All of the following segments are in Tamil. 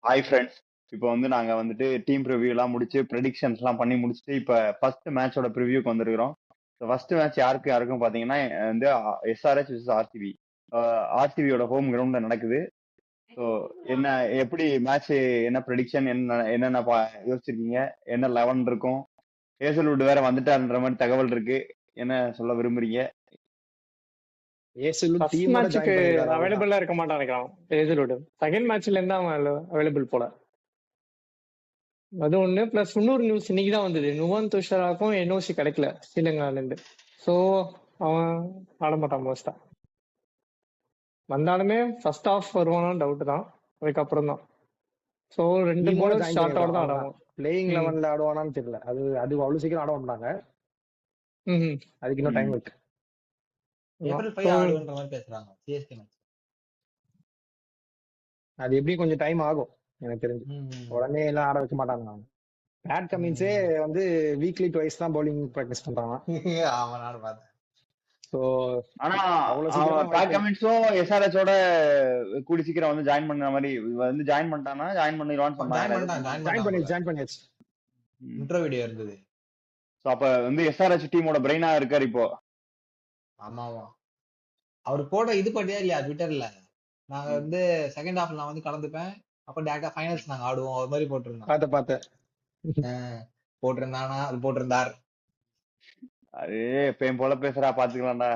Hi friends. இப்போ வந்து நாங்க வந்துட்டு டீம் ப்ரிவ்யூலாம் முடிச்சு ப்ரெடிக்ஷன்ஸ்லாம் பண்ணி முடிச்சுட்டு இப்போ ஃபர்ஸ்ட் மேட்சோட ப்ரிவ்யூக்கு வந்திருக்கிறோம். ஃபர்ஸ்ட் மேட்ச் யாருக்கு யாருக்கும் பார்த்தீங்கன்னா வந்து எஸ்ஆர்எச் விஸ் ஆர்சிபி. ஆர்சிபியோட ஹோம் கிரவுண்ட்ல நடக்குது. ஸோ என்ன எப்படி மேட்ச், என்ன ப்ரெடிக்ஷன், என்னென்ன யோசிச்சிருக்கீங்க, என்ன 11 இருக்கும், ஹேசல்வுட் வேற வந்துட்டாருன்ற மாதிரி தகவல் இருக்கு, என்ன சொல்ல விரும்புறீங்க? ஏசலும் ஃபர்ஸ்ட் டீமோட மேட்ச்சுக்கு ஜாயின் பண்ணிருக்காரு அவ்வளவுதான். அவைலபிளா இருக்க மாட்டான் நினைக்கிறான் ஏஜலோடு. செகண்ட் மேட்ச்ல இருந்தா அவன் அவைலபிள் போல. அது ஒண்ணு. பிளஸ் இன்னொரு நியூஸ் இன்னைக்கு தான் வந்தது, நுவன் துஷராக்கும் என்ஓசி கிடைக்கல ஸ்ரீலங்கால இருந்து. ஸோ அவன் ஆட மாட்டான் மோஸ்டா. வந்தாலுமே ஃபர்ஸ்ட் ஹாஃப் வருவானான்னு டவுட் தான், அதுக்கப்புறம் தான். ஸோ ரெண்டு டீமோட போலர் ஜாயின் ஷார்ட் பண்ணிருக்கான் தான் அவ்வளவுதான். ஆடுவான். பிளேயிங் 11ல ஆடுவானான்னு தெரியல. அது அவ்வளவு சீக்கிரம் ஆட மாட்டாங்க. ம் அதுக்கு இன்னும் டைம் இருக்கு. ஏப்ரல் 5 ஆடுன்ற மாதிரி பேசுறாங்க சிஎஸ்கே மேட்ச். அது எப்படி கொஞ்சம் டைம் ஆகும் எனக்கு தெரிஞ்சு. உடனே எல்லாம் ஆட வைக்க மாட்டாங்க. பேட் கமின்ஸே வந்து வீக்லி ட்வைஸ் தான் பவுலிங் பிராக்டிஸ் பண்றாங்க. ஆமா நானும் பார்த்தேன். சோ ஆனா அவ்வளவு சீக்கிரம் பேட் கமின்ஸும் எஸ்ஆர்எச்சோட கூடி சீக்கிரம் வந்து ஜாயின் பண்ண மாதிரி வந்து ஜாயின் பண்ணிட்டானா, ஜாயின் பண்ணிடுவான்னு சொன்னாங்க. ஜாயின் பண்ணியாச்சு. இன்ட்ரோ வீடியோ இருந்தது. சோ அப்ப வந்து எஸ்ஆர்எச் டீமோட பிரெயினா இருக்காரு இப்போ. ஆமாவா, அவர் போட இது பண்ணியா இல்லையா ட்விட்டர்ல, நாங்க வந்து செகண்ட் ஹாஃப்ல நான் வந்து கலந்துப்பேன், அப்ப டேரக்டா ஃபைனல்ஸ் நாங்க ஆடுவோம் அது மாதிரி போட்டிருந்தோம். பார்த்தேன் போட்டிருந்தானா, அது போட்டிருந்தார். அரே எப்பயும் போல பேசுறா, பாத்துக்கலாம்டா.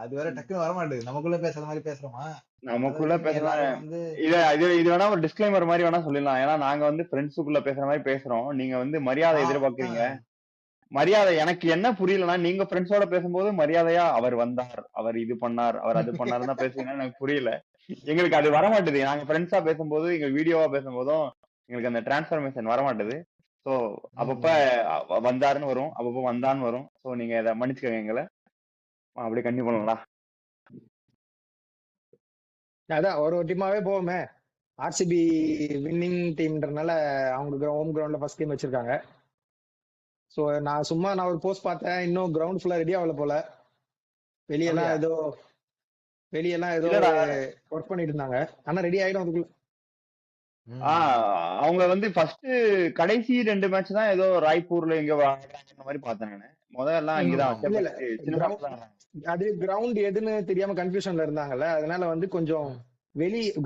அது வேற டக்குன்னு வர மாட்டேது, நமக்குள்ள பேசுற மாதிரி பேசுறோமா, நமக்குள்ள பேசலாம். இது வேணா ஒரு டிஸ்க்ளைமர் மாதிரி வேணா சொல்லிடலாம். ஏன்னா நாங்க வந்து ஃப்ரெண்ட்ஸுக்குள்ள பேசுற மாதிரி பேசுறோம், நீங்க வந்து மரியாதை எதிர்பார்க்கறீங்க. மரியாதை எனக்கு என்ன புரியலன்னா, நீங்க ஃப்ரெண்ட்ஸோட பேசும்போது மரியாதையா அவர் வந்தார், அவர் இது பண்ணார், அவர் அது பண்ணாருன்னு தான் பேசுவீங்கன்னு எனக்கு புரியல. எங்களுக்கு அது வர மாட்டேது. நாங்க ஃப்ரெண்ட்ஸா பேசும்போது, எங்க வீடியோவா பேசும்போதும் எங்களுக்கு அந்த டிரான்ஸ்ஃபர்மேஷன் வர மாட்டேது. சோ அப்பப்ப வந்தாருன்னு வரும், அப்பப்ப வந்தான்னு வரும். சோ நீங்க இதை மன்னிச்சுக்கோங்க எங்களை. அப்படியே கண்டிப்பா பண்ணலாம். அதான் ஒரு டீமாவே போவோமே. ஆர்சிபி வின்னிங் டீம்ன்றனால அவங்க ஹோம் கிரவுண்ட்ல ஃபர்ஸ்ட் கேம் வச்சிருக்காங்க. சோ நான் ஒரு போஸ்ட் பார்த்தேன், இன்னும் கிரவுண்ட் ஃபுல்லா ரெடி ஆகல போல. வெளியெல்லாம் ஏதோ ஒர்க் பண்ணிட்டு இருந்தாங்க. ஆனா ரெடி ஆயிடும் அதுக்குள்ள. அவங்க வந்து ஃபர்ஸ்ட் கடைசி 2 மேட்ச் தான் ஏதோ ராய்ப்பூர்ல எங்க வாங்குறாங்க மாதிரி பார்த்தேன் நானு. முதல்ல இங்கதான் அது கிரவுண்ட் எதுன்னு தெரியாம கன்ஃபியூஷன்ல இருந்தாங்கல்ல. அதனால வந்து கொஞ்சம்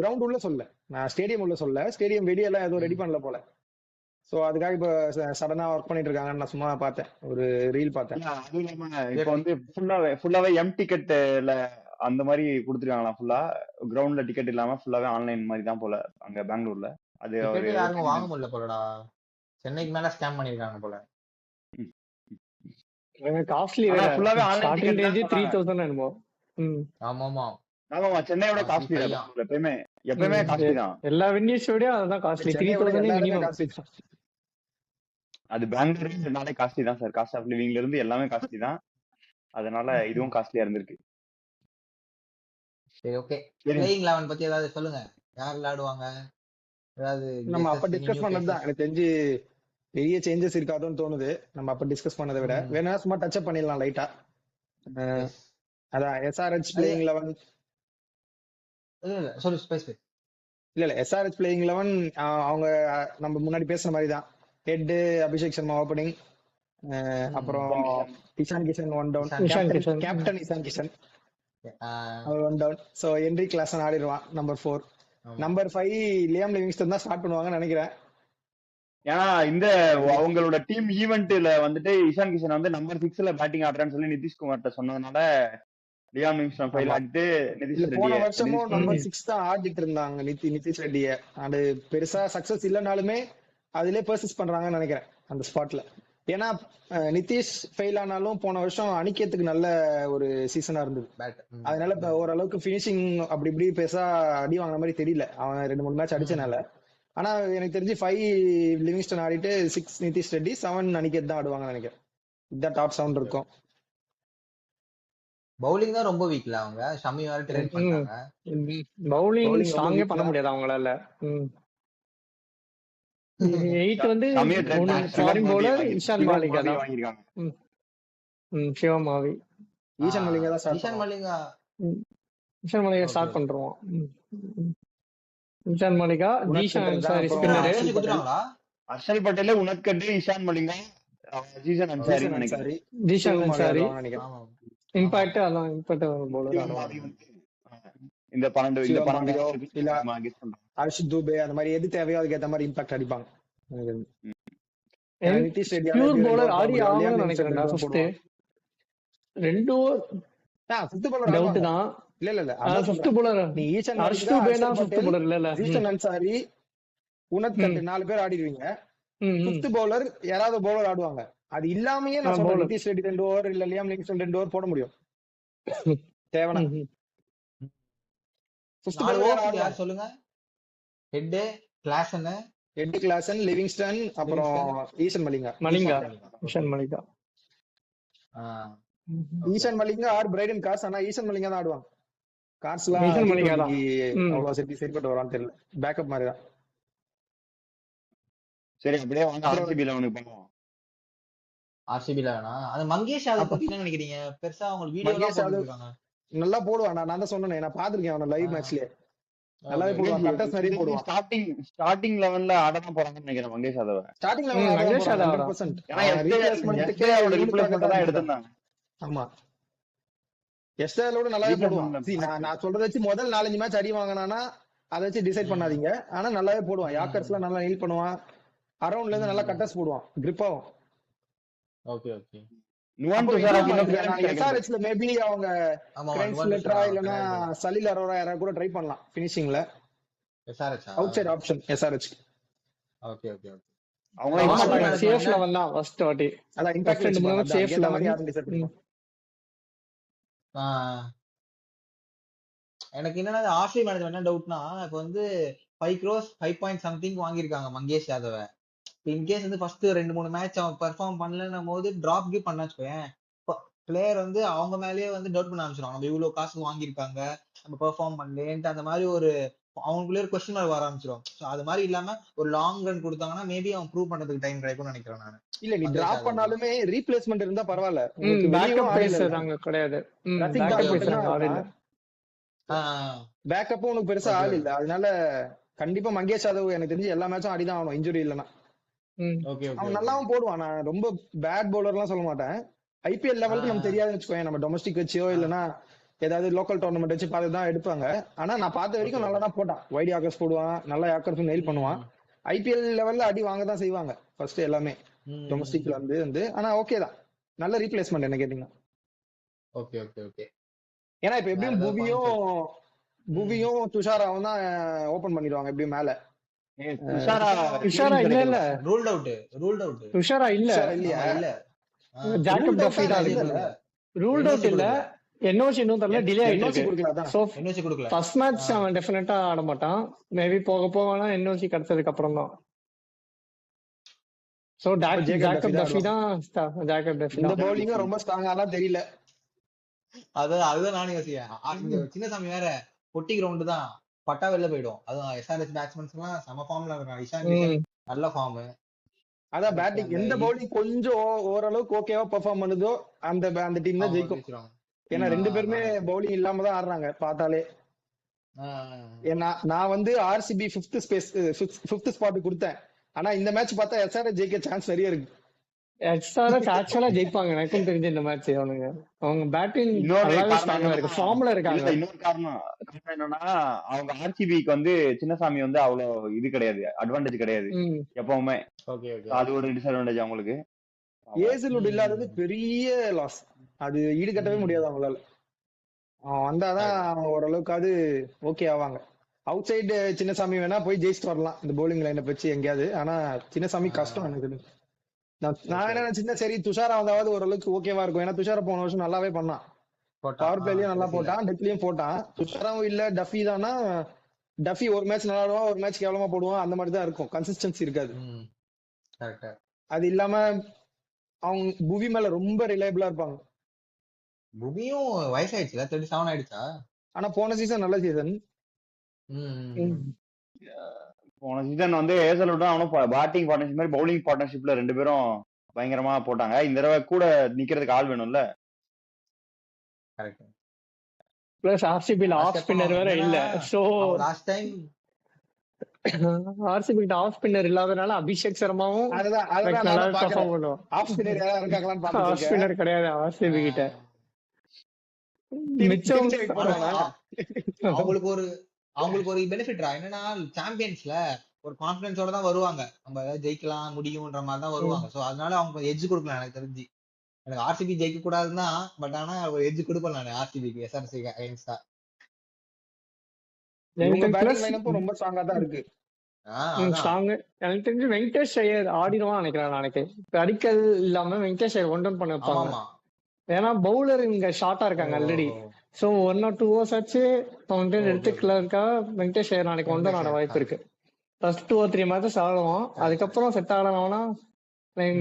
கிரவுண்ட் உள்ள சொல்ல, நான் ஸ்டேடியம் உள்ள சொல்ல, ஸ்டேடியம் வெளியெல்லாம் ஏதோ ரெடி பண்ணல போல. சோ அதுக்காக இப்ப சடனா ஒர்க் பண்ணிட்டு இருக்காங்கன்னு நான் சும்மா பார்த்தேன், ஒரு ரீல் பார்த்தேன். அதுவும் இல்லாம இப்ப வந்து ஃபுல்லாவே எம் டிக்கெட்ல அந்த மாதிரி கொடுத்துருக்காங்களா. ஃபுல்லா கிரவுண்ட்ல டிக்கெட் இல்லாம ஃபுல்லாவே ஆன்லைன் மாதிரி தான் போல அங்க பெங்களூர்ல. அது யாருக்கும் வாங்க முடியல போலடா, சென்னைக்கு மேல ஸ்கேம் பண்ணிருக்காங்க போல. காஸ்ட்லி வேற, ஃபுல்லாவே ஆன்லைன் ஸ்டார்டிங் ரேஞ்ச் 3000 என்னமோ. ஆமாமா ஆமாமா, சென்னையோட காஸ்ட்லி தான். எப்பவுமே காஸ்ட்லி தான். எல்லா வின்னியர்ஸோட அதுதான் காஸ்ட்லி. 3000 மினிமம். அது பெங்களூர்னாலே காஸ்ட்லி தான் சார். காஸ்ட் ஆஃப் லிவிங்ல இருந்து எல்லாமே காஸ்ட்லி தான். அதனால இதுவும் காஸ்ட்லியா இருந்திருக்கு. சரி, ஓகே. பிளேயிங் 11 பத்தி ஏதாவது சொல்லுங்க, யார் விளையாடுவாங்க? ஏதாவது நம்ம அப்ப டிஸ்கஸ் பண்ணதுதான். எனக்கு தெரிஞ்சு பெரிய சேஞ்சஸ் இருக்காதுன்னு தோணுது. நம்ம அப்ப டிஸ்கஸ் பண்ணதை விட வேணா சும்மா டச் அப் பண்ணிடலாம் லைட்டா. அதான் எஸ்ஆர்எச் பிளேயிங் 11. இல்ல எஸ்ஆர்எச் பிளேயிங் 11 அவங்க நம்ம முன்னாடி பேசுற மாதிரி தான். ஹெட் அபிஷேக் சர்மா ஓப்பனிங், அப்புறம் Ishan Kishan one down, captain Ishan Kishan one down. So Heinrich Klaasen ஆடிடுவான் நம்பர் 4. நம்பர் 5 லியாம் லிவிங்ஸ்டன் தான் ஸ்டார்ட் பண்ணுவாங்கன்னு நினைக்கிறேன். ஏன்னா இந்த அவங்களோட டீம் ஈவென்ட்ல வந்துட்டு இஷான் கிஷன் வந்து நம்பர் 6ல பேட்டிங் ஆடுறான்னு சொல்லி நிதிஷ்குமார்ட்ட சொன்னதுனால லியாம் லிவிங்ஸ்டன் ஃபைல் ஆடிட்டு போன வருஷமும் நம்பர் 6 தான் ஆடிட்டு இருந்தாங்க நிதிஷ் ரெட்டிய. அது பெருசா சக்சஸ் இல்லைனாலுமே அதுலயே பர்சஸ் பண்றாங்கன்னு நினைக்கிறேன் அந்த ஸ்பாட்ல. ஏன்னா நிதிஷ் ஃபெயில் ஆனாலும் போன வருஷம் அணிக்கத்துக்கு நல்ல ஒரு சீசனா இருந்தது. அதனால இப்ப ஓரளவுக்கு பினிஷிங் அப்படி இப்படி பெருசா அடி வாங்கின மாதிரி தெரியல, அவன் 2-3 மேட்ச் அடிச்சனால. ஆனா எனக்கு தெரிஞ்சு 5 லிவிங்ஸ்டன் ஆடிட்டு 6 நிதிஷ் ரெட்டி, 7 அணிக்கத் தான் ஆடுவாங்கன்னு நினைக்கிறேன். இதுதான் டாப் சவுண்ட் இருக்கும். பவுலிங் தான் ரொம்ப வீக்ல அவங்க. ஷமி வேற ட்ரெயின் பண்ணாங்க. பவுலிங் ஸ்ட்ராங்கே பண்ண முடியாது அவங்களால. 8 வந்து ஃபாரின் பவுலர் இஷான் மாலிங்கா தான் வாங்கிருக்காங்க. சிவம் மாவி, ஈஷான் மலிங்கா தான் இஷான் மலிங்கா ஸ்டார்ட் பண்றோம். இஷான் மலிகா, உனக்கு ஜீஷான் தான் அன்சாரி அப்புறம் ஸ்பின்னரு. ஹர்ஷல் பட்டேல், குடுத்துட்டாங்களா? ஹர்ஷல் பட்டேல், உனக்கட்டு, இஷான் மலிங்கா, ஜீசன் அன்சாரின்னு ஜீசன் நினைக்கிறேன். அன்சாரி, ஜீஷான் சிவம் அன்சாரி ஆடுவாங்கன்னு நினைக்கிறேன். ஆமா இம்பாக்ட் அதான் இம்பாக்ட் பவுலர் இவன் ஆடுவாங்க. மாதிரி வந்து இந்த 12 இந்த சிவம் 12 ஆடியோ இருக்கு இல்ல நான் கெஸ் பண்றேன். ஹர்ஷ் தூபே அந்த மாதிரி எது தேவையோ அதுக்கு ஏத்த மாதிரி இம்பாக்ட் அடிப்பாங்க. ஏன்னா நிதிஷ் ரெட்டியால பியூர் எப்படி ரெண்டு பவுலர் ஓவர் போட ஆடி முடியும், ஆகணும்னு லியாம் லிவிங்ஸ்டன் நினைக்கிறேன்டா. 2 ஓவர் ஃபர்ஸ்ட் போடுவான். 2 ஓவர் ஃபிஃப்த் பவுலர் டவுட் ஆடுவாங்க. தான். இல்ல அதான் ஃபிஃப்த் சொல்றேன். பவுலர் நீ ஈஷான் ஹர்ஷ் மலிங்கா, தூபேனா ஹர்ஷல் ஃபிஃப்த் பட்டேல், பவுலர் இல்ல. ஜீசன் அன்சாரி, உனத்கட் 4 பேர் ஆடிடுவீங்க. ஃபிஃப்த் பவுலர் யாராவது பவுலர் ஆடுவாங்க. அது இல்லாமயே நான் சொல்றேன் பவுலர். நிதிஷ் ரெட்டி 2 ஓவர் இல்ல லியாம் லிவிங்ஸ்டன் 2 ஓவர் போட முடியும் தேவனா. ஃபிஃப்த் 4 பவுலர் ஓவர்ஸ் யார் ஆடுவாங்க. சொல்லுங்க? Head, Klaasen, Head Klaasen, Livingstone, அப்புறம் Eshan Malinga. Malinga, Eshan Malinga. Eshan Malinga or Brydon Carse. ஆனா ஈஷான் மலிங்கா தான் ஆடுவாங்க. கார்ஸ்லாம் ஈஷான் மலிங்கா தான். அவ்வளவு சரிப்பட்டு வரான்னு தெரியல. பேக்கப் மாதிரி தான். சரி அப்படியே வாங்க ஆர்சிபில அவனுக்கு பண்ணுவோம். ஆர்சிபில வேணா. அது மங்கேஷ் யாதவ் பத்தி என்ன நினைக்கிறீங்க? பெருசா அவங்க வீடியோ எல்லாம் மங்கேஷ் யாதவ் போட்டுருக்காங்க. நல்லா போடுவான். நான் தான் சொன்னேன், நான் பாத்திருக்கேன் அவன லைவ் மேட்ச்லயே. நல்லாவே போடுவான். கட்டஸ் நிறைய போடுவான். ஸ்டார்டிங் லெவல்ல ஆடதான் போறாங்கன்னு நினைக்கிறேன் மங்கேஷ் யாதவ. ஸ்டார்டிங்ல மங்கேஷ் யாதவ் 100%. ஏன்னா அவரோட ரிப்ளேஸ்மெண்ட் தான் எடுத்திருந்தாங்க. ஆமா, எஸ்டேலோட நல்லாவே போடுவான். நான் சொல்றத வச்சு முதல் 4-5 மேட்ச் அடி வாங்கினானா அதை வச்சு டிசைட் பண்ணாதீங்க. ஆனா நல்லாவே போடுவான். யாக்கர்ஸ்லாம் நல்லா ஹீல் பண்ணுவான். அரௌண்ட்ல இருந்து நல்லா கட்டஸ் போடுவான். கிரிப் ஆகும். Okay okay. நுவான் துஷாராக்கு எஸ்ஆர்ஹெச்ல மேபி அவங்க கிரைன்ஸ்லெட்டரா இல்லனா சலில் அரோரா யாராவது கூட ட்ரை பண்ணலாம் ஃபினிஷிங்ல. SRH outside option SRH. Okay okay okay. அவங்க சேஃப் லெவல் தான் ஃபர்ஸ்ட் வாட்டி. அதான் இம்பாக்ட் ரெண்டு மூணு சேஃப் லெவல் யாரும் டிசைட் பண்ணுவாங்க. எனக்கு என்னன்னா ஆர்சிபி மேனேஜ்மெண்ட் என்ன டவுட்னா, இப்ப வந்து 5 crores 5 பாயிண்ட் சம்திங் வாங்கியிருக்காங்க மங்கேஷ் யாதவ. இன்கேஸ் வந்து ஃபர்ஸ்ட் 2-3 மேட்ச் அவன் பெர்ஃபார்ம் பண்ணலன்னும் போது டிராப் கிப் பண்ண வச்சுக்கோயேன், பிளேயர் வந்து அவங்க மேலேயே வந்து டவுட் பண்ண ஆரம்பிச்சிடும். நம்ம இவ்வளவு காசு வாங்கியிருக்காங்க, நம்ம பெர்ஃபார்ம் பண்ணலேன்ட்டு அந்த மாதிரி ஒரு அவங்களுக்குள்ளே ஒரு கொஸ்டின் மார்க் வர ஆரம்பிச்சிடும். ஸோ அது மாதிரி இல்லாம ஒரு லாங் ரன் கொடுத்தாங்கன்னா மேபி அவன் ப்ரூவ் பண்றதுக்கு டைம் கிடைக்கும்னு நினைக்கிறேன் நான். இல்ல நீ டிராப் பண்ணாலுமே ரீப்ளேஸ்மெண்ட் இருந்தா பரவாயில்ல. பேக்கப் பேசறாங்க கிடையாது. பேக்கப் பேசறாங்க ஆள் இல்ல. பேக்கப்பும் உனக்கு பெருசா ஆள் இல்ல. அதனால கண்டிப்பா மங்கேஷ் யாதவ் எனக்கு தெரிஞ்சு எல்லா மேட்சும் ஆடிதான் ஆகணும் இன்ஜுரி இல்லைன்னா. அவன் நல்லாவும் போடுவான். நான் ரொம்ப பேட் பவுலர்லாம் சொல்ல மாட்டேன். ஐபிஎல் லெவலுக்கு நமக்கு தெரியாதுன்னு வச்சுக்கோங்க. நம்ம டொமஸ்டிக் வச்சோ இல்லைன்னா ஏதாவது லோக்கல் டோர்னமெண்ட் வச்சு பார்த்து தான் எடுப்பாங்க. ஆனா நான் பார்த்த வரைக்கும் நல்லா தான் போட்டான். வைட் யாக்கர்ஸ் போடுவான், நல்லா யாக்கர்ஸும் நெயில் பண்ணுவான். ஐபிஎல் லெவல்ல அடி வாங்க தான் செய்வாங்க ஃபர்ஸ்ட் எல்லாமே டொமஸ்டிக்ல வந்து. ஆனா ஓகே தான், நல்ல ரீப்ளேஸ்மெண்ட் என்ன கேட்டீங்கன்னா. Okay okay okay. ஏன்னா இப்ப எப்படியும் புவியும் துஷாராவும் தான் ஓபன் பண்ணிடுவாங்க எப்படியும் மேல. துஷாரா இல்ல இல்ல ரூல்ட் அவுட் துஷாரா இல்ல இல்லையா? இல்ல ஜாக்கப் டஃபி தான் ரூல்ட் அவுட் இல்ல. என்ஓசி இன்னும் தரல, டிலே ஆயிட்டு. சோ ஃபர்ஸ்ட் மேட்ச் அவன் டெஃபினட்டா ஆட மாட்டான். மேபி போக போவானா என்ஓசி கிடைச்சதுக்கு அப்புறம் தான். சோ ஜாக்கப் டஃபி தான். ஜாக்கப் டஃபி இந்த பவுலிங் ரொம்ப ஸ்ட்ராங்காலாம் தெரியல. அதுதான் நானும் யோசிக்கிறேன். சின்னசாமி வேற பொட்டி கிரவுண்ட் தான், பட்டா வெளில போயிடும். அதுவும் எஸ்ஆர்ஹெச் பேட்ஸ்மேன்ஸ் எல்லாம் செம ஃபார்ம்ல இருக்காங்க. இஷான் நல்ல ஃபார்ம். அதான் பேட்டிங் எந்த பவுலிங் கொஞ்சம் ஓரளவுக்கு ஓகேவா பெர்ஃபார்ம் பண்ணுதோ அந்த டீம் தான் ஜெயிக்கும். ஏன்னா 2 பேருமே பவுலிங் இல்லாம தான் ஆடுறாங்க பார்த்தாலே. ஏன்னா நான் வந்து ஆர்சிபி 5th ஸ்பாட் கொடுத்தேன். ஆனா இந்த மேட்ச் பார்த்தா எஸ்ஆர்ஹெச் ஜெயிக்க சான்ஸ் நிறைய இருக்கு. எஸ்ஆர்ஹெச் ஆக்சுவலா ஜெயிப்பாங்க எனக்கும் தெரிஞ்ச இந்த மேட்ச். அவங்க பேட்டிங் நல்லாவே ஸ்ட்ராங்கா இருக்கு, ஃபார்ம்ல இருக்காங்க. இன்னொரு காரணம் என்னன்னா அவங்க ஆர்சிபிக்கு வந்து சின்னசாமி வந்து அவ்வளவு இது கிடையாது, அட்வான்டேஜ் கிடையாது எப்பவுமே. அது ஒரு டிஸ்அட்வான்டேஜ் அவங்களுக்கு. ஏசிலுட் இல்லாதது பெரிய லாஸ். அது ஈடுகட்டவே முடியாது அவங்களால. அவன் வந்தாதான் ஓரளவுக்காவது ஓகே ஆவாங்க. அவுட் சைடு சின்னசாமி வேணா போய் ஜெயிச்சுட்டு வரலாம் இந்த பவுலிங் லைனை வச்சு எங்கேயாவது. ஆனா சின்னசாமி கஷ்டம் எனக்கு. நான் என்ன சின்ன சரி துஷாரா வந்தாவது ஓரளவுக்கு ஓகேவா இருக்கும். ஏன்னா துஷாரா போன வருஷம் நல்லாவே பண்ணான். பவர் பிளேலயும் நல்லா போட்டான், டெத்லயும் போட்டான். துஷாராவும் இல்ல டஃபி தானா, டஃபி ஒரு மேட்ச் நல்லா ஆடுவான், ஒரு மேட்ச் கேவலமா போடுவான். அந்த மாதிரி தான் இருக்கும், கன்சிஸ்டன்சி இருக்காது. அது இல்லாம அவங்க புவி மேல ரொம்ப ரிலையபிளா இருப்பாங்க. புவியும் வயசாயிடுச்சுல, 37 ஆயிடுச்சா? ஆனா போன சீசன் நல்ல சீசன். போன சீசன் வந்து ஏசலுடன் அவனும் பேட்டிங் பார்ட்னர்ஷிப் மாதிரி பவுலிங் பார்ட்னர்ஷிப்ல 2 பேரும் பயங்கரமா போட்டாங்க. இந்த தடவை கூட நிக்கிறதுக்கு ஆள் வேணும்ல. பிளஸ் ஆர்சிபில ஆஃப் ஸ்பின்னர் வேற இல்ல. சோ லாஸ்ட் டைம் ஆர்சிபி கிட்ட ஆஃப் ஸ்பின்னர் இல்லாதனால அபிஷேக் சர்மாவும் அதுதான் நல்லா நானும் பெர்ஃபார்ம் பாக்குறேன். பண்ணுவான். ஆஃப் ஸ்பின்னர் யாராவது இருக்காங்களான்னு பாத்துட்டு ஆஃப் இருக்கேன். ஸ்பின்னர் கிடையாது ஆர்சிபி கிட்ட. மிச்சம் டிம் டேவிட் போடுவானா? அவங்களுக்கு ஒரு பெனிஃபிட்ரா என்னன்னா சாம்பியன்ஸ்ல ஒரு கான்பிடன்ஸோட தான் வருவாங்க. நம்ம ஏதாவது ஜெயிக்கலாம் முடியும்ன்ற மாதிரி தான் வருவாங்க. சோ அதனால அவங்க எட்ஜ் கொடுக்கலாம். எனக்கு தெரிஞ்சு எனக்கு ஆர்சிபி ஜெயிக்க கூடாதுன்னா பட் ஆனா ஒரு எட்ஜ் கொடுப்பேன் நான் ஆர்சிபிக்கு எஸ்ஆர்சி அகைன்ஸ்டா. இவங்க பேட்டிங் லைனப்பும் ரொம்ப ஸ்ட்ராங்கா தான் இருக்கு. ஸ்ட்ராங். எனக்கு தெரிஞ்சு வெங்கடேஷ் ஐயர் ஆடிடுவான்னு நினைக்கிறேன். நாளைக்கு அடிக்கல் இல்லாம வெங்கடேஷ் ஐயர் 1 ரன் பண்ண வைப்பாங்க. ஏன்னா பவுலர் இங்க ஷார்ட்டா இருக்காங்க ஆல்ரெடி. சோ 1 or 2 overs ஆச்சு எடுத்துக்கல இருக்கா. வெங்கடேஷ் ஐயர் நாளைக்கு 1 run ஆட வாய்ப்பு இருக்கு. ஃபர்ஸ்ட் 2 or 3 மேட்சஸ் ஆடுவான். அதுக்கப்புறம் செட் ஆகலனா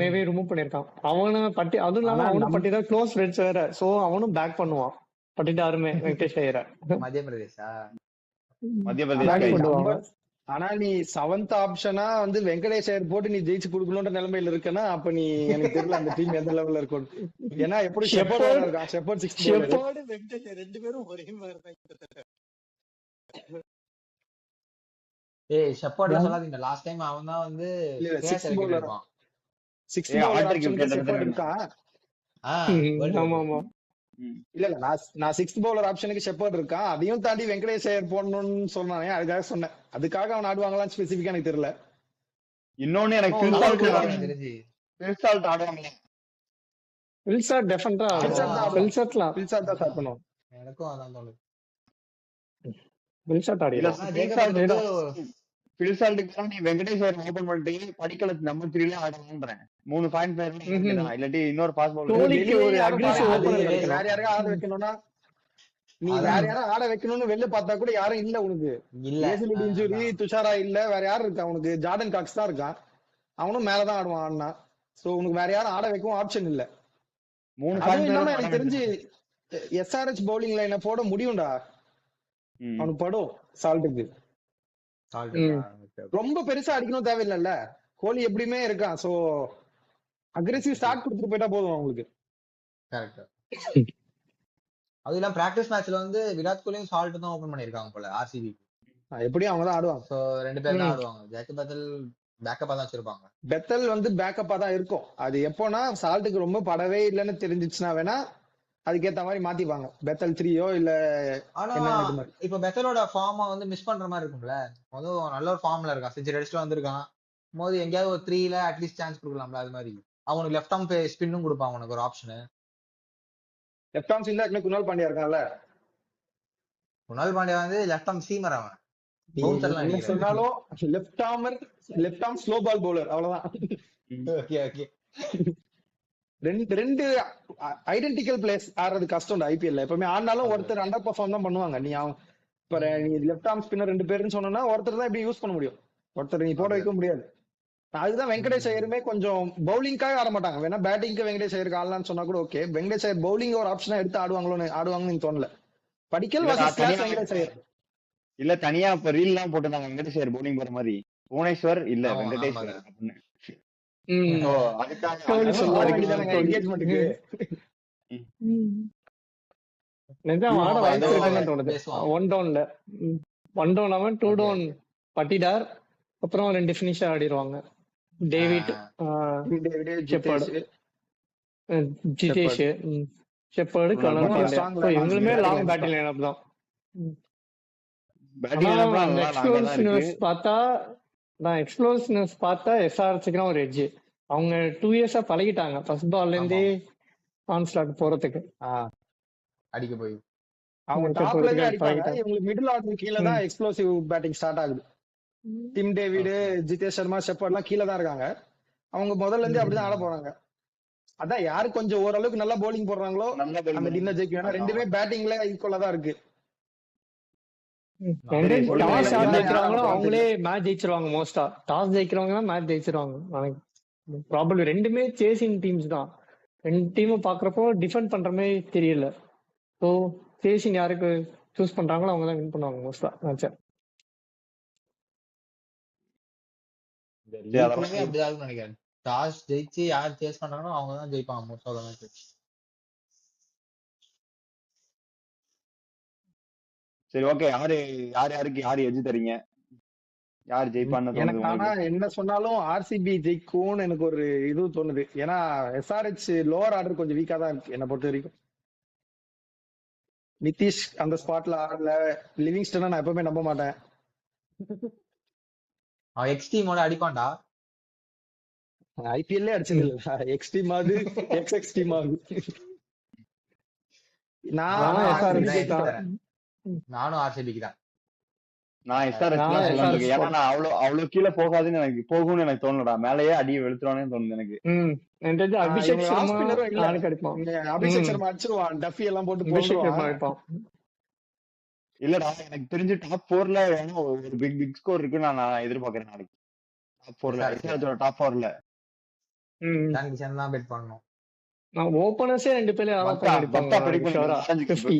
மேபி ரிமூவ் பண்ணிருக்கான். அவனு பட்டி அதுவும் இல்லாம அவனும் பட்டிதார் க்ளோஸ் ஃப்ரெண்ட்ஸ் வேற. சோ அவனும் பேக் பண்ணுவான் பட்டிதாருமே வெங்கடேஷ் ஐயரை. மத்திய பிரதேஷா ஆனா நீ 7th ஆப்ஷனா வந்து வெங்கடேஷ் ஐயர் போட்டு நீ ஜெயிச்சு கொடுக்கணும்ன்ற நிலைமையில இருக்கனா அப்ப நீ எனக்கு தெரியல அந்த டீம் எந்த லெவல்ல இருக்கும். ஏன்னா எப்படி ஷெப்பர்ட் இருக்கான். ஷெப்பர்ட் 6 ஷெப்பர்ட் வெங்கடேஷ் ரெண்டு பேரும் ஒரே மாதிரி தான். ஷெப்பர்ட்ல சொல்லாதீங்க. லாஸ்ட் டைம் அவன் தான் வந்து 6 bowler இருக்கான். 6 bowler ஆப்ஷனுக்கு ஷெப்பர்ட் இருக்கான். ஆமா ஆமா. இல்ல நான் 6th bowler ஆப்ஷனுக்கு ஷெப்பர்ட் இருக்கான். அதையும் தாண்டி வெங்கடேஷ் ஐயர் போடணும்னு சொன்னானே அதுக்காக சொன்னேன். அதுக்காக அவன் ஆடுவாங்களான்னு ஸ்பெசிபிக்கா எனக்கு தெரியல. இன்னொன்னு எனக்கு பில்சால்ட் ஆடுவாங்களே. பில்சால்ட் டெஃபனட்டா பில்சால்ட் தான் ஸ்டார்ட் பண்ணுவான். எனக்கும் அதான் தோணுது. பில்சால்ட் ஆடிடலாம். பில்சால்ட்டுக்கு நீ வெங்கடேஷ் ஐயர் ஓபன் பண்ணிட்டு படிக்கல நம்பர் 3ல ஆடணும்ன்றேன். 3 பாயிண்ட் பேர் இல்லாட்டி இன்னொரு பாஸ் பவுலர் ஒரு அக்ரெசிவ் ஓபனர் வேற யாரையா ஆட வைக்கணும்னா நீ வேற யாரும் ஆட வைக்கணும்னு வெளில பார்த்தா கூட யாரும் இல்ல உனக்கு. இன்ஜுரி துஷாரா இல்ல, வேற யாரும் இருக்கா உனக்கு? ஜார்டன் காக்ஸ் தான் இருக்கான். அவனும் மேலதான் ஆடுவான் ஆடினா. சோ உனக்கு வேற யாரும் ஆட வைக்கவும் ஆப்ஷன் இல்ல. 3 பாயிண்ட் இல்லாம எனக்கு தெரிஞ்சு எஸ்ஆர்எச் பவுலிங் லைனை போட முடியும்டா. அவனுக்கு படும் சால்ட்டுக்கு. ரொம்ப பெருசா அடிக்கணும் தேவையில்லைல்ல. கோலி எப்படியுமே இருக்கான். சோ அக்ரெசிவ் ஸ்டார்ட் கொடுத்துட்டு போயிட்டா போதும் அவங்களுக்கு. அது இல்லாம பிராக்டிஸ் மேட்ச்ல வந்து விராட் கோலியும் சால்ட் தான் ஓபன் பண்ணிருக்காங்க போல ஆர்சிபி. எப்படியும் அவங்க தான் ஆடுவாங்க. சோ 2 பேர் தான் ஆடுவாங்க. ஜாக்கப் பெத்தல் பேக்கப்பா தான் வச்சிருப்பாங்க. பெத்தல் வந்து பேக்கப்பா தான் இருக்கும். அது எப்போனா சால்ட்டுக்கு ரொம்ப படவே இல்லைன்னு தெரிஞ்சிச்சுன்னா வேணா அதுக்கேத்த மாதிரி மாத்திப்பாங்க. பெத்தல் 3யோ இல்ல. ஆனா இப்ப பெத்தலோட ஃபார்மா வந்து மிஸ் பண்ற மாதிரி இருக்கும்ல. அதுவும் நல்ல ஒரு ஃபார்ம்ல இருக்கான். செஞ்சுரி அடிச்சுட்டு வந்திருக்கான். போது எங்கேயாவது ஒரு 3ல அட்லீஸ்ட் சான்ஸ் கொடுக்கலாம்ல. அது மாதிரி அவனுக்கு லெஃப்ட் ஆர்ம் ஸ்பின்னும் கொடுப்பான். அவனுக்கு ஒரு option. Left arm spinner Krunal Pandya இருக்கான்ல. குணால் பாண்டியா வந்து லெஃப்ட் ஆர்ம் சீமர். அவன் சொன்னாலும் left arm slow ball bowler அவ்வளவுதான். Okay okay. ரெண்டு ஐடென்டிக்கல் பிளேஸ் ஆடுறது கஷ்டம் ஐபிஎல்ல. எப்பவுமே ஆனாலும் ஒருத்தர் அண்டர் பெர்ஃபார்ம் தான் பண்ணுவாங்க. நீ லெஃப்ட் ஆர்ம் ஸ்பின்னர் 2 பேருன்னு சொன்னா ஒருத்தர் தான் எப்படி யூஸ் பண்ண முடியும். ஒருத்தர் நீ போட வைக்க முடியாது. அதுதான் வெங்கடேஷ் ஐயருமே கொஞ்சம் பவுலிங்காக ஆட மாட்டாங்க. வேணா பேட்டிங்க்கு வெங்கடேஷ் ஐயருக்கு ஆடலாம்னு சொன்னா கூட ஓகே. வெங்கடேஷ் ஐயர் பவுலிங் ஒரு ஆப்ஷனா எடுத்து ஆடுவாங்கன்னு தோணல. படிக்கல் வெங்கடேஷ் ஐயர் இல்ல தனியா இப்ப ரீல் எல்லாம் போட்டுருந்தாங்க வெங்கடேஷ் ஐயர் பவுலிங் போற மாதிரி. புவனேஸ்வர் இல்ல வெங்கடேஸ்வர் அப்படின்னு. பட்டிடார் அப்புறம் 2 பினிஷர் ஆடிடுவாங்க. David Jitesh Shepherd Krunal Pandya. இவங்களுமே லாங் பேட்டிங் லைனப் தான். எக்ஸ்ப்ளோசிவ்னஸ் பார்த்தா எஸ்ஆர்எச்சுக்கு ஒரு எட்ஜ். அவங்க 2 இயர்ஸா பழகிட்டாங்க ஃபர்ஸ்ட் பால்ல இருந்தே ஆன்ஸ்லாட் போறதுக்கு. அடிக்க போய் அவங்க டாப்ல இருந்து அடிப்பாங்க. இவங்க மிடில் ஆர்டர் கீழ தான் எக்ஸ்ப்ளோசிவ் பேட்டிங் ஸ்டார்ட் ஆகுது. Tim David, Jitesh Sharma, shepherd எல்லாம் கீழ தான் இருக்காங்க. அவங்க முதல்ல இருந்து அப்படிதான் ஆட போறாங்க. அதான் யாரு கொஞ்சம் ஓரளவுக்கு நல்லா பவுலிங் போடுறாங்களோ அந்த டின்னர் ஜெயிக்கும். ஏன்னா 2மே பேட்டிங்ல ஈக்குவலா தான் இருக்கு. டாஸ் யார் ஜெயிக்கிறாங்களோ அவங்களே மேட்ச் ஜெயிச்சிருவாங்க. மோஸ்டா டாஸ் ஜெயிக்கிறவங்க தான் மேட்ச் ஜெயிச்சிருவாங்க. ப்ராபபிளி 2மே சேசிங் டீம்ஸ் தான். 2 டீமும் பாக்குறப்போ டிஃபெண்ட் பண்ற மாதிரி தெரியல. ஸோ சேசிங் யாருக்கு சூஸ் பண்றாங்களோ அவங்க தான் வின் பண்ணுவாங்க மோஸ்டா மேட்சை. அப்படிதான் நினைக்கிறேன். டாஸ் ஜெயிச்சு யார் சேஸ் பண்றாங்களோ அவங்க தான் ஜெயிப்பாங்க மோஸ்ட் ஆஃப் தி மேட்ச். சரி ஓகே. யாருக்கு யாரு எட்ஜ் தரீங்க? யார் ஜெயிப்பான்னு தோணுது எனக்கு ஆனா உங்களுக்கு? என்ன சொன்னாலும் ஆர்சிபி ஜெயிக்கும்னு எனக்கு ஒரு இது தோணுது. ஏன்னா எஸ்ஆர்ஹெச் லோவர் ஆர்டர் கொஞ்சம் வீக்கா தான் இருக்கு என்னை பொறுத்த வரைக்கும். நிதிஷ் அந்த ஸ்பாட்ல ஆடல. லிவிங்ஸ்டனை நான் எப்பவுமே நம்ப மாட்டேன். அவன் எக்ஸ் டீமோட அடிப்பான்டா. ஐபிஎல்லே அடிச்சது இல்ல. எக்ஸ் டீம் ஆகுது, எக்ஸ் டீம் ஆகுது. நான் நானும் ஆர்சிபி SRH தான். ஜெயிக்கும். நானும் ஆர்சிபிக்கு தான். நான் எஸ்ஆர்எச் தான் நான் சொல்லலாம்னு SRH இருக்கேன். ஏன்னா நான் அவ்வளவு கீழே போகும்னு எனக்கு தோணுடா. மேலேயே அடியை வெளுத்துருவானே தோணுது எனக்கு. எனக்கு தெரிஞ்சு அபிஷேக் இவங்க ஆஃப் சர்மா ஸ்பின்னரும் இல்ல. நாளைக்கு அடிப்பான். அபிஷேக் சர்மா அடிச்சிருவான், டஃபி எல்லாம் போட்டு அபிஷேக் சர்மா போட்டுருவான். அடிப்பான். இல்லடா, எனக்கு தெரிஞ்சு டாப் 4ல ஒரு பிக் ஸ்கோர் இருக்குன்னு நான் எதிர்பார்க்கறேன் நாளைக்கு. டாப் 4ல SRH. எஸ்ஆர்எச்சோட டாப் 4ல இஷான் கிஷன் தான் பெட் பண்ணணும். நான் ஓபனர்ஸே 2 பேர்ல யாராவது பக்கா அடிப்பாங்க predict ஷோரா. பண்ணிருக்கேன். 50.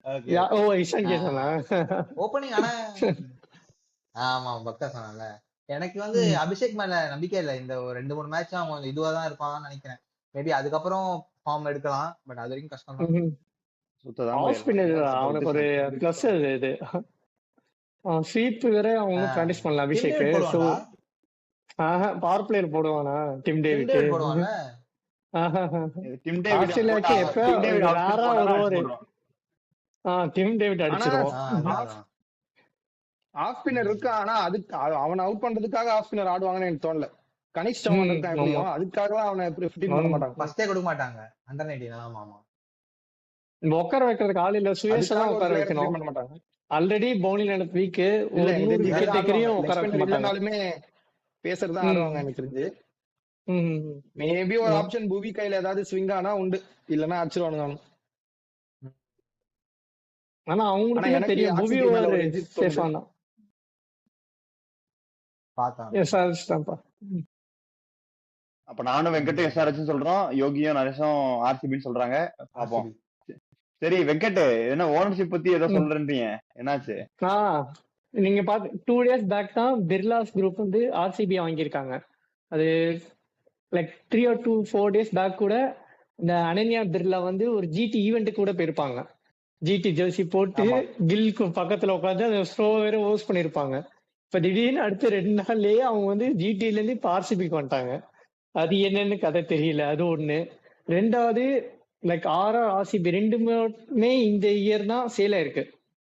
Okay. ஓ இஷான் கேசனா. ஓப்பனிங் ஆனா ஆமா பக்கா சொன்னல. எனக்கு வந்து அபிஷேக் மேல நம்பிக்கை இல்ல. இந்த ஒரு 2-3 மேட்ச் அவன் கொஞ்சம் இதுவா தான் இருப்பான்னு நினைக்கிறேன். மேபி அதுக்கப்புறம் ஃபார்ம் எடுக்கலாம். பட் அது வரைக்கும் கஷ்டம் தான். சுத்ததான் ஆஃப் ஸ்பின்னர் அவனுக்கு ஒரு பிளஸ் இது. ஸ்வீப் வேற அவங்க பிராக்டிஸ் பண்ணல அபிஷேக். சோ பவர் பிளேயர் போடுவானா டிம் டேவிட் போடுவாங்க. டிம் டேவிட் ஆஸ்திரேலியாக்கு எப்ப ரேரா ஒரு டிம் டேவிட் அடிச்சிருவான். ஆஃப் ஸ்பின்னர் இருக்கு. ஆனா அதுக்கு அவனை அவுட் பண்றதுக்காக ஆஃப் ஸ்பின்னர் ஆடுவாங்கன்னு எனக்கு தோணல. கனிஷ் சௌஹான் இருக்கான் எப்படியும், அதுக்காக அவனை ஃபிட்டிங் பண்ண மாட்டாங்க. ஃபர்ஸ்டே கொடுக்க மாட்டாங்க. அண்டர் 19. ஆமா ஆமா. உட்கார வைக்கிறதுக்கு ஆள் இல்ல. சுயேஷ் தான் உட்கார வைக்கணும். பண்ண மாட்டாங்க. Already bowling lineup week. ஒரு 100 விக்கெட் டேக்கரையும் உட்கார வைக்க மாட்டாங்க. இல்லனாலுமே பேசறதா ஆடுவாங்க எனக்கு தெரிஞ்சு. மேபி ஒரு ஆப்ஷன் புவி கையில ஏதாவது ஸ்விங் ஆனா உண்டு, இல்லனா அடிச்சிருவானுங்க அவன். ஆனா அவங்களுக்கு தெரியும் புவி ஒரு சேஃபா தான். பாத்தான். எஸ்ஆர்எச் தான்ப்பா. அப்ப நானும் வெங்கட் எஸ்ஆர்எச் சொல்றோம், யோகியும் நரேஷும் ஆர்சிபின்னு சொல்றாங்க. பாப்போம். சரி வெங்கட், என்ன ஓனர்ஷிப் பத்தி ஏதோ சொல்றீங்க, என்னாச்சு? நீங்க பாத்து 2 days பேக் தான் பிர்லாஸ் குரூப் வந்து ஆர்சிபி வாங்கியிருக்காங்க. அது லைக் 3 or 4 days பேக் கூட இந்த அனன்யா பிர்லா வந்து ஒரு ஜிடி ஈவெண்ட்டுக்கு கூட போயிருப்பாங்க. ஜிடி ஜெர்சி போட்டு கில்க்கு பக்கத்துல உட்காந்து அந்த ஷோ வேற ஹோஸ்ட் பண்ணிருப்பாங்க. இப்ப திடீர்னு அடுத்த 2 நாள்லயே அவங்க வந்து ஜிடில இருந்து இப்ப ஆர்சிபிக்கு வந்துட்டாங்க. அது என்னன்னு கதை தெரியல. அது ஒண்ணு. ரெண்டாவது லைக் ஆர்சிபி 2மே இந்த இயர் தான் சேல் ஆயிருக்கு.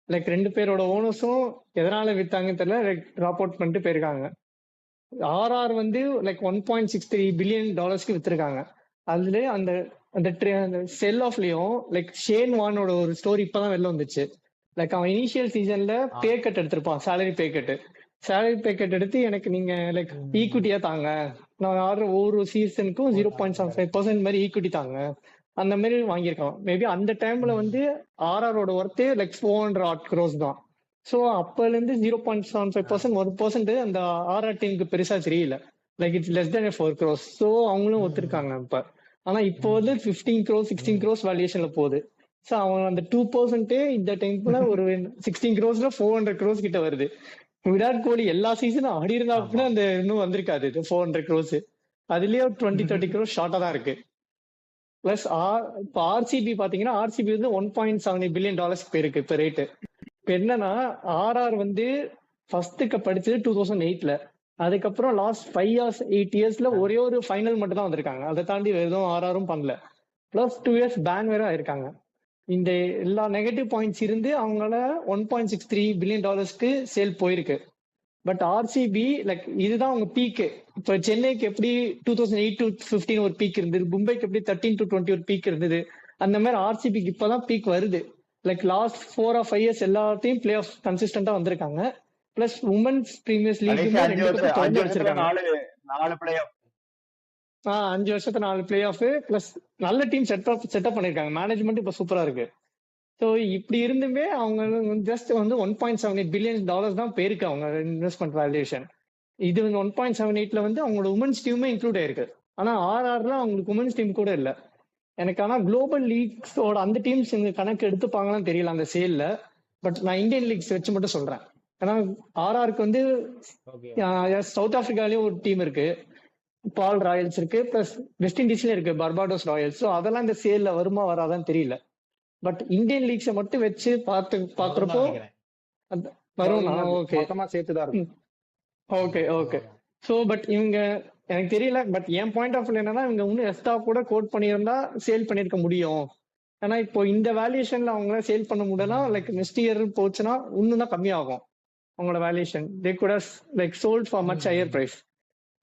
லைக் 2 பேரோட ஓனர்ஸும் எதனால வித்தாங்கன்னு தெரியல, லைக் ட்ராப் அவுட் பண்ணிட்டு போயிருக்காங்க. ஆர்ஆர் வந்து லைக் $1.63 billion வித்திருக்காங்க. அதுல அந்த செல் ஆஃப்லயும் லைக் ஷேன் வானோட ஒரு ஸ்டோரி இப்பதான் வெளில வந்துச்சு. லைக் அவன் இனிஷியல் சீசன்ல பே கட் எடுத்திருப்பான், சேலரி பே கட் எடுத்து எனக்கு நீங்க லைக் ஈக்விட்டியா தாங்க, நான் ஆடுற ஒவ்வொரு சீசனுக்கும் 0.75% மாதிரி ஈக்விட்டி தாங்க, அந்த மாதிரி வாங்கியிருக்கான். மேபி அந்த டைம்ல வந்து ஆர்ஆரோட ஒர்த்தே லைக் 400 crores தான். ஸோ அப்பல இருந்து 0.75% 1% அந்த ஆர்ஆர் டீமுக்கு பெருசா தெரியல. Like it's less than 4 crores. So அவங்களும் ஒத்துருக்காங்க இப்ப. ஆனா இப்போ வந்து 15 crores 16 crores வேல்யூஷன்ல போகுது. ஸோ அவன் அந்த 2% இந்த டைம்ல ஒரு 16 crores 400 crores கிட்ட வருது. விராட் கோலி எல்லா சீசனும் ஆடி இருந்தா கூட அந்த இன்னும் வந்திருக்காது 400 crores. அதுலயே 20-30 crores ஷார்ட்டா தான் இருக்கு. பிளஸ் இப்போ ஆர்சிபி பாத்தீங்கன்னா ஆர்சிபி வந்து $1.78 billion போயிருக்கு இப்ப ரேட்டு. இப்ப என்னன்னா ஆர்ஆர் வந்து ஃபர்ஸ்ட் கப் அடிச்சது 2008ல. அதுக்கப்புறம் லாஸ்ட் 5 years 8 yearsல ஒரே ஒரு ஃபைனல் மட்டும் தான் வந்திருக்காங்க. அதை தாண்டி எதுவும் ஆர்ஆரும் பண்ணல. பிளஸ் 2 years பேன் வேற ஆயிருக்காங்க. இந்த எல்லா நெகட்டிவ் பாயிண்ட்ஸ் இருந்து அவங்களால $1.63 billion சேல் போயிருக்கு. பட் ஆர்சிபி லைக் இதுதான் அவங்க பீக்கு. இப்ப சென்னைக்கு எப்படி 2008 to 15 ஒரு பீக் இருந்தது, மும்பைக்கு எப்படி 13 to 20 ஒரு பீக் இருந்தது, அந்த மாதிரி ஆர்சிபிக்கு இப்பதான் பீக் வருது. லைக் லாஸ்ட் 4 or 5 years எல்லாத்தையும் பிளே ஆஃப் கன்சிஸ்டன்டா வந்திருக்காங்க. பிளஸ் உமன்ஸ் பிரீமியர் லீக் 5 வருஷத்துல 4 பிளே ஆஃப் பிளஸ் நல்ல டீம் செட்டப் பண்ணிருக்காங்க. மேனேஜ்மெண்ட் இப்ப சூப்பரா இருக்கு. ஸோ இப்படி இருந்துமே அவங்க ஜஸ்ட் வந்து $1.78 billion தான் போயிருக்கு அவங்க இன்வெஸ்ட்மெண்ட் வேல்யூஷன். இது வந்து 1.78ல வந்து அவங்களோட உமன்ஸ் டீமே இன்க்ளூட் ஆயிருக்கு. ஆனா ஆர்ஆர்ல அவங்களுக்கு உமன்ஸ் டீம் கூட இல்லை. எனக்கு ஆனா குளோபல் லீக்ஸோட அந்த டீம்ஸ் கணக்கு எடுத்துப்பாங்களான்னு தெரியல அந்த சேல்ல. பட் நான் இந்தியன் லீக்ஸ் வச்சு மட்டும் சொல்றேன். ஏன்னா ஆர்ஆருக்கு வந்து சவுத் ஆப்பிரிக்காலயும் ஒரு டீம் இருக்கு, பால் ராயல்ஸ் இருக்கு, பிளஸ் வெஸ்ட் இண்டீஸ்லயும் இருக்கு பர்பாடோஸ் ராயல்ஸ். ஸோ அதெல்லாம் இந்த சேல்ல வருமா வராதான்னு தெரியல. பட் இந்தியன் லீக்ஸை மட்டும் வச்சு பாக்குறப்போ வரும்னா ஓகே மொத்தமா சேர்த்துதான் இருக்கும். Okay okay. ஸோ பட் இவங்க எனக்கு தெரியல, பட் என் பாயிண்ட் ஆஃப் வியூ என்னன்னா இவங்க இன்னும் எஸ்டா கூட கோட் பண்ணியிருந்தா சேல் பண்ணிருக்க முடியும். ஏன்னா இப்போ இந்த வேல்யூஷன்ல அவங்கள சேல் பண்ண முடியலன்னா லைக் நெக்ஸ்ட் இயர் போச்சுன்னா இன்னும் தான் கம்மியாகும் அவங்களோட valuation. They could have like sold for much higher price.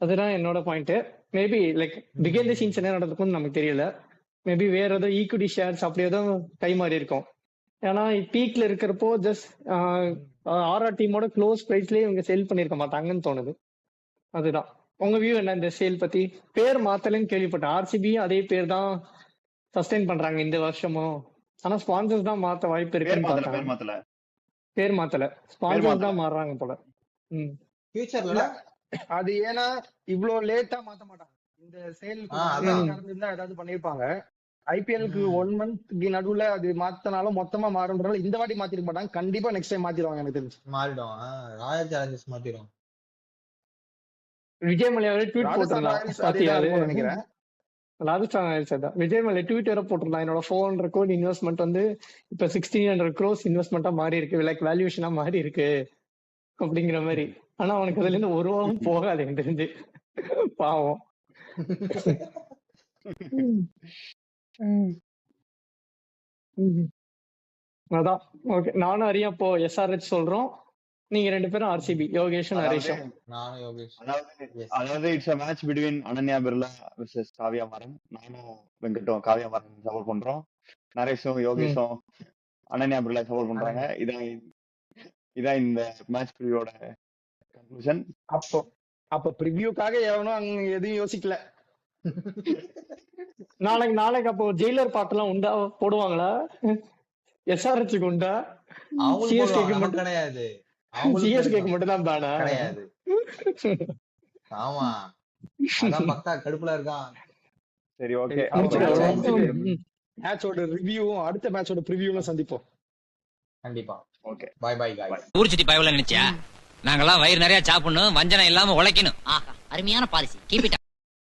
அதுதான் என்னோட point. Maybe like behind the scenes என்ன நடந்துக்கும்னு நமக்கு தெரியல. மேபி வேற ஏதோ ஈக்விட்டி ஷேர்ஸ் அப்படி ஏதோ கை மாறி இருக்கும். ஏன்னா பீக்ல இருக்கிறப்போ ஜஸ்ட் ஆர்ஆர் டீமோட க்ளோஸ் பிரைஸ்லயே இவங்க சேல் பண்ணிருக்க மாட்டாங்கன்னு தோணுது. அதுதான் உங்க வியூ என்ன இந்த சேல் பத்தி? பேர் மாத்தலன்னு கேள்விப்பட்டேன். ஆர்சிபியும் அதே பேர் தான் சஸ்டைன் பண்றாங்க இந்த வருஷமும். ஆனா ஸ்பான்சர்ஸ் தான் மாத்த வாய்ப்பு இருக்குன்னு பார்த்தாங்க. பேர் மாத்தல, ஸ்பான்சர்ஸ் தான் மாறுறாங்க போல. ஃபியூச்சர்ல அது ஏன்னா இவ்ளோ லேட்டா மாத்த மாட்டாங்க. இந்த சேல் நடந்திருந்தா ஏதாவது பண்ணிருப்பாங்க. ஐபிஎலுக்கு 1 மந்த் நடுவுல அது மாத்தினாலும் மொத்தமா மாறும்ன்றதால இந்த வாட்டி மாத்திருக்க மாட்டாங்க. கண்டிப்பா நெக்ஸ்ட் டைம் மாத்திடுவாங்க எனக்கு தெரிஞ்சு. மாறிடும். ராயல் சேலஞ்சர்ஸ் மாத்திடும். விஜய் மல்லையாவே ட்வீட் போட்டிருந்தாங்க நினைக்கிறேன். ராஜஸ்தான் ராயல்ஸ் தான். விஜய் மல்லையா ட்வீட் வேற போட்டிருந்தான், என்னோட 400 crore இன்வெஸ்ட்மெண்ட் வந்து இப்ப 1600 crores இன்வெஸ்ட்மெண்டா மாறி இருக்கு, லைக் வேல்யூஷனா மாறி இருக்கு அப்படிங்கிற மாதிரி. ஆனா அவனுக்கு அதுல இருந்து ஒரு ரூபாவும் போகாது எனக்கு தெரிஞ்சு. பாவம். அதான் ஓகே. நானும் அறியா இப்போ எஸ்ஆர்ஹெச் சொல்றோம், நீங்க 2 பேரும் ஆர்சிபி, யோகேஷும் நரேஷும். நானும் யோகேஷ். அதாவது it's a match between Ananya Birla vs Kavya Maran. நானும் வெங்கட்டும் காவ்யா மாறன் சப்போர்ட் பண்றோம். நரேஷும் யோகேஷும் அனன்யா பிர்லா சப்போர்ட் பண்றாங்க. இதான் இந்த மேட்ச் ப்ரிவியூவோட கன்க்ளூஷன். அப்ப ப்ரிவியூக்காக எவனும் அங்க எதையும் யோசிக்கல. நாளைக்கு அப்போ ஜெயிலர் பாட்டுலாம் உண்டா போடுவாங்களா? எஸ்ஆர்ஹெச்சுக்கு உண்டா? சிஎஸ்கேக்கு மட்டும் கிடையாது. சிஎஸ்கேக்கு மட்டும் தான் பேனா கிடையாது. ஆமா, அதான் பக்கா கடுப்புல இருக்கான். சரி ஓகே, மேட்சோட ரிவ்யூவும் அடுத்த மேட்சோட ப்ரிவியூல சந்திப்போம் கண்டிப்பா. Okay, bye bye guys. ஊர் சுத்தி பயவல நினைச்சியா? நாங்கெல்லாம் வயிறு நிறைய சாப்பிடணும், வஞ்சனம் இல்லாம உழைக்கணும். ஆஹா, அருமையான பாலிசி. Keep it